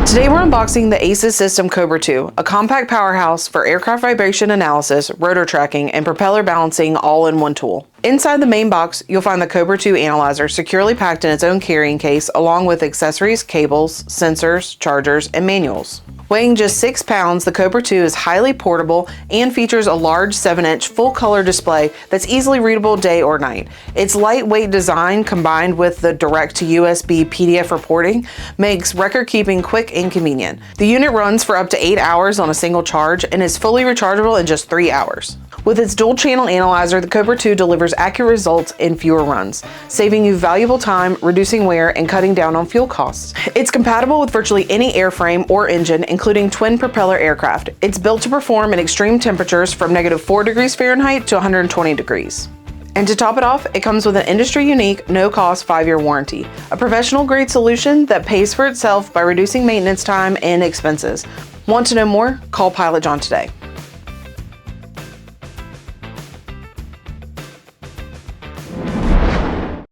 Today we're unboxing the ACES Cobra II, a compact powerhouse for aircraft vibration analysis, rotor tracking, and propeller balancing all in one tool. Inside the main box, you'll find the Cobra II analyzer securely packed in its own carrying case, along with accessories, cables, sensors, chargers, and manuals. Weighing just 6 pounds, the Cobra II is highly portable and features a large 7-inch full-color display that's easily readable day or night. Its lightweight design, combined with the direct-to-USB PDF reporting, makes record-keeping quick and convenient. The unit runs for up to 8 hours on a single charge and is fully rechargeable in just 3 hours. With its dual-channel analyzer, the Cobra II delivers accurate results in fewer runs, saving you valuable time, reducing wear, and cutting down on fuel costs. It's compatible with virtually any airframe or engine, including twin propeller aircraft. It's built to perform in extreme temperatures from -4 degrees Fahrenheit to 120 degrees. And to top it off, it comes with an industry-unique, no-cost 5-year warranty, a professional-grade solution that pays for itself by reducing maintenance time and expenses. Want to know more? Call Pilot John today.